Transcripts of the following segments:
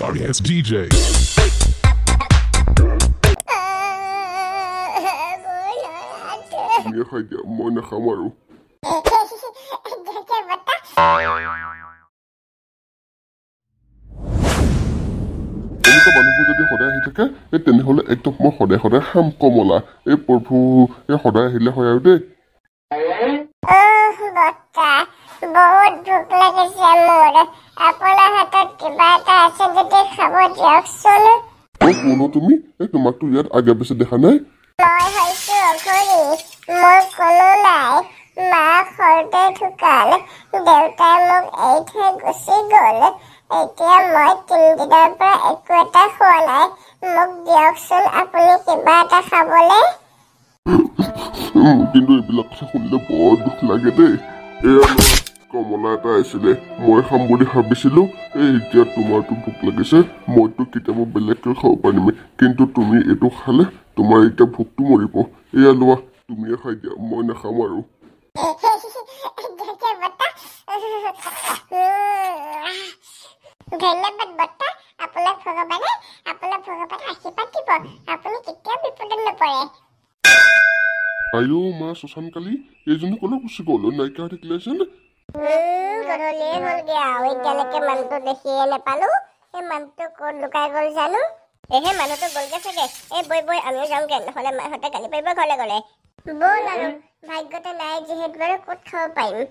Sorry ass DJ. Mía haya mona hamaru. এনেকুৱা মানুহবোৰ যদি সদায় আহি থাকে তেনেহ'লে একদম মই সদায় সদায় হাম কমলা এই প্ৰভু সদায় আহিলে হয় আৰু দেই বহুত ভোক লাগিছে মোৰ আপোনাৰ হাতত কিবা এটা আছে যদি খাব দিয়কচোন কোনো তুমি তোমাকতো ইয়াত আগে পিছে দেখা নাই মই হৈছো অঘৰী মোৰ কোনো নাই মা সৰুতে ঢুকাল দেউতাই মোক এৰি থৈ গুচি গ'ল এতিয়া মই 3 দিনৰ পৰা একো এটা খোৱা নাই মোক দিয়কচোন আপুনি কিবা এটা খাবলৈ কিন্তু এইবিলাক কথা শুনিলে বৰ দুখ লাগে দেই এয়া কমলা এটা আছিলে মই খাম বুলি ভাবিছিলো এতিয়া তোমাৰতো ভোক লাগিছে মইতো কেতিয়াবা বেলেগকৈ খাব পাৰিম কিন্তু তুমি এইটো খালে তোমাৰ এতিয়া ভোকটো মৰিব এয়া লোৱা তুমিয়ে খাই দিয়া মই নাখাম আৰু ধন্যবাদ বৰ্তা আপোনাক ভগৱানে আশীৰ্বাদ দিব আপুনি কেতিয়াও বিপদত নপৰে আইও মা শশানকালী এইজনী কলৈ গুচি গ'ল নাইকিয়া হৈ থাকিলে যেন গধূলিয়ে হ'লগে আৰু এতিয়ালৈকে মানুহটো দেখিয়ে নাপালো এই মানুহটো ক'ত লুকাই গ'ল জানো এহে মানুহটো গ'লগে চাগে বৈ আমিও যাওঁগে নহ'লে মাহঁতে গালি পাৰিব ঘৰলে গ'লে ব'ল আৰু ভাগ্যতে নাই যিহেতু বাৰু ক'ত খাব পাৰিম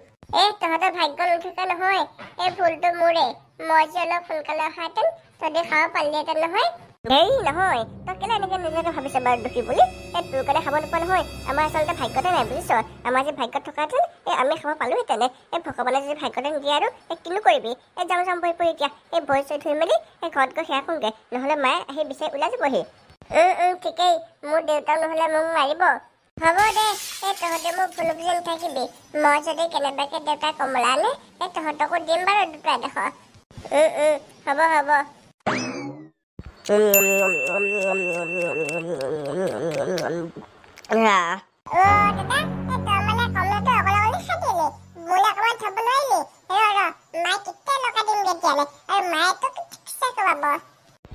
তহঁতৰ ভাগ্য নথকা নহয় এই ভুলটো মোৰে মই যে অলপ সোনকালে অহাহেঁতেন তহঁতি খাব পাৰিলিহেঁতেন নহয় হেৰি নহয় তই কেলে এনেকে নিজকে ভাবিছ বাৰু দুখী বুলি তোৰ কাৰণে খাব নোপোৱা নহয় আমাৰ আচলতে ভাগ্যতে নাই বুজিছ আমাৰ যে ভাগ্যত থকাহেঁতেন আমি খাব পালোহেঁতেনে ভগৱানে যদি ভাগ্যতে নিদিয়ে আৰু কিনো কৰিবি যাওঁ বহি এতিয়া ভৰি চৰি ধুই মেলি ঘৰত গৈ সেয়া শুংগে নহ'লে মায়ে আহি বিচাৰি ওলাই যাবহি ঠিকেই মোৰ দেউতাও নহ'লে মোক মাৰিব হ'ব দে তহঁতে মোক ভুল বুজি নাথাকিবি মই যদি কেনেবাকে দেউতাই কমলা আনে তহঁতকো দিম বাৰু দুটা এডোখৰ হ'ব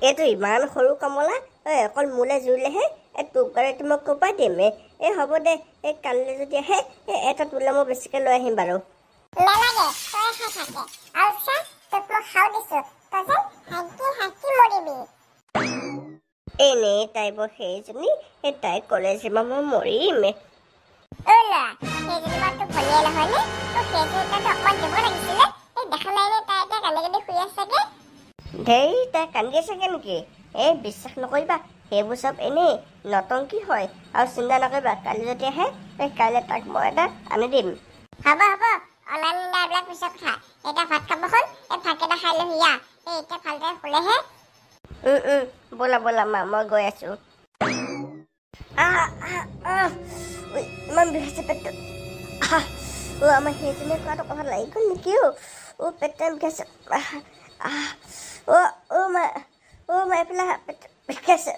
এইটো ইমান সৰু কমলা অকল মোলে জুৰিলেহে তোক বাৰু মই ক'ৰপৰা দিম হ'ব দে কালিলৈ যদি আহে এটা তোলে মই বেছিকৈ লৈ আহিম বাৰু এনেই তাই বৰ সেইজনী তাই ক'লে যে মই মৰিম ধেই তাই কান্দি চাগে নেকি বিশ্বাস নকৰিবা সেইবোৰ চব এনেই নতংকি হয় আৰু চিন্তা নকৰিবা কালি যদি আহে কাইলৈ তাক মই এটা আনি দিম হ'ব অনাবিলাক পিছত খা এতিয়া ভাত খাব হ'ল ভাতকেইটা খাই লৈ হিয়া এতিয়া ভালদৰে শুলেহে ব'লা মা মই গৈ আছো ইমান বিষাইছে পেটটো আমাৰ সেইজনীয়ে কোৱাটো কথা লাগি গ'ল নেকি পেটটো বিষাইছে মা এইফালে পেট বিষাইছে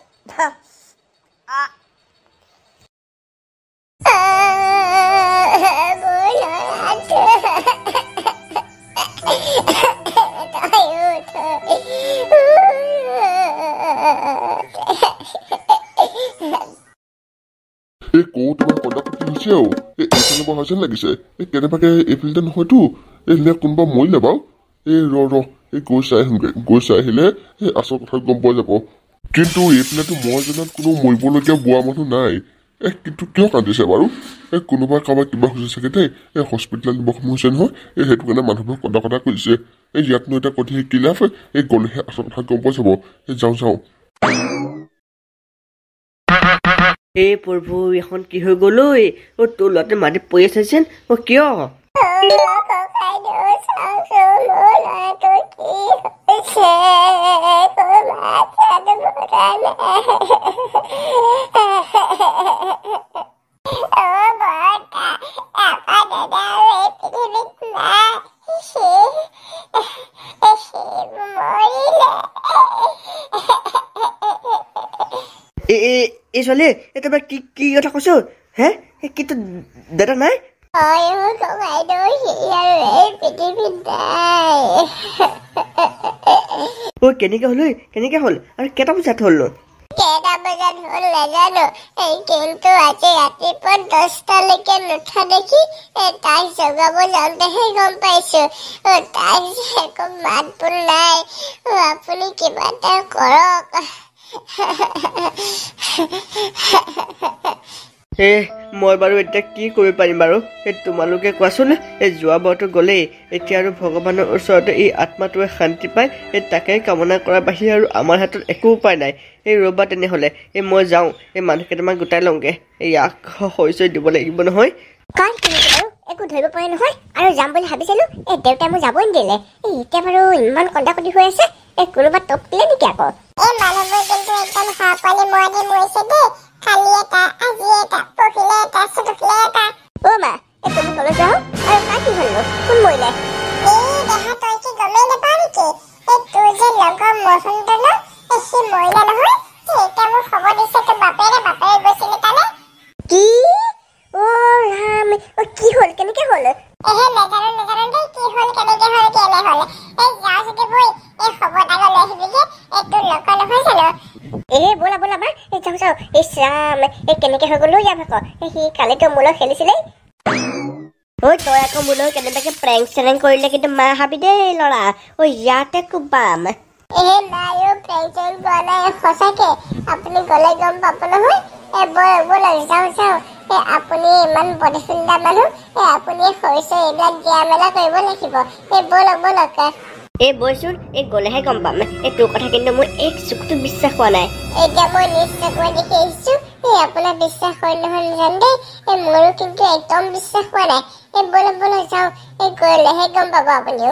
তোমাৰ কন্দাকত কি হৈছে আৰু এইফালে পৰা হৈছে লাগিছে কেনেবাকে এইফালে নহয়তো এনে কোনোবা মৰিলে বাৰু গৈ চাই আহিলে আচল কথা গম পোৱা যাব কিন্তু এইফালেতো মই জনাত কোনো মৰিবলগীয়া বোৱা মানুহ নাই কিন্তু কিয় কান্দিছে বাৰু কোনোবাই কাৰোবাৰ কিবা হৈছে চাগে দেই হস্পিটেলত নিব সময় হৈছে নহয় সেইটো কাৰণে মানুহবোৰক কন্দা কৰিছে ইয়াতনো এটা কথা কি লাভ গ'লেহে আচল কথা গম পোৱা যাব যাওঁ প্ৰভু এখন কি হৈ গ'ল তোৰ ল'ৰাটোৱে মাটিত পৰি আছে যেন কিয় এই ছোৱালী তোমাৰ কি কথা কৈছ কি তোৰ দাদা নাই হয় মোক বাইদেউ সি আৰু এই পৃথিৱীত নাই কেনেকে হ'ল ঐ কেনেকে হ'ল আৰু কেইটা বজাত হ'ল নো কেইটা বজাত হ'ল নাজানো কিন্তু আজি ৰাতিপুৱা 10টালৈকে নুঠা দেখি তাক জগাব যাওঁতেহে গম পাইছো তাক যে একো মাত বোল নাই আপুনি কিবা এটা কৰক মই বাৰু এতিয়া কি কৰিব পাৰিম বাৰু তোমালোকে কোৱাচোন যোৱা বাৰটো গ'লেই এতিয়া আৰু ভগৱানৰ ওচৰতে এই আত্মাটোৱে শান্তি পায় তাকে কামনা কৰাৰ বাহিৰে আৰু আমাৰ হাতত একো উপায় নাই ৰ'বা তেনেহ'লে মই যাওঁ মানুহ কেইটামান গোটাই লওঁগে ইয়াক শস্য দিব লাগিব নহয় কাৰ কেনেকে বাৰু একো ধৰিব পৰা নহয় আৰু যাম বুলি ভাবিছিলো দেউতাই মোক যাবই নিদিলে এতিয়া বাৰু ইমান কন্দাকটি হৈ আছে কোনোবা টপ দিলে নেকি আকৌ মানুহবোৰ কিন্তু একদম হাঁপানী মৰাদি মৰিছে দেই কালি এটা আজি এটা পৰহিলে এটা চতুৰ্থিলে এটা মা তুমি কলৈ যাও আৰু কাৰ কি হ'লনো কোন মৰিলে দেহা তই কি গমেই নাপাৱ নেকি তোৰ যে লগৰ মহন্ত ন সি মৰিলে নহয় এতিয়া মোক খবৰ দিছে তোৰ বাপেৰে গৈছিলে তালে কি ৰাম কি হ'ল কেনেকে হ'ল নাজানো দেই কি হ'ল কেনেকে হ'ল কেলে হ'ল যাওঁ যদি বৈ খবৰ এটা লৈ আহিবিগে তোৰ লগৰ নহয় জানো ব'লা ব'লা মা যাওঁ ইছ ৰাম কেনেকে হৈ গ'লো ইয়াৰ ভাগ সি কালিতো মোৰ লগত খেলিছিলে তই আকৌ মোৰ লগত কেনেবাকে প্ৰেংক চেৰেং কৰিলে কিন্তু মা হাবি দেই ল'ৰা ইয়াতে কোবাম মায়ো প্ৰেংক চেৰেং কৰা নাই সঁচাকে আপুনি গ'লে গম পাব নহয় ব'লা যাওঁ আপুনি ইমান বডিচুন্দা মানুহ আপুনি শস্য এইবিলাক দিয়া মেলা কৰিব লাগিব ব'লক বৈচোন গ'লেহে গম পাম তোৰ কথা কিন্তু মোৰ এক চকুতো বিশ্বাস হোৱা নাই এতিয়া মই নিশ্চয় কৈ দেখি আহিছো আপোনাৰ বিশ্বাস হয় নহয় নাজানো দেই মোৰো কিন্তু একদম বিশ্বাস হোৱা নাই ব'লক যাওঁ গ'লেহে গম পাব আপুনিও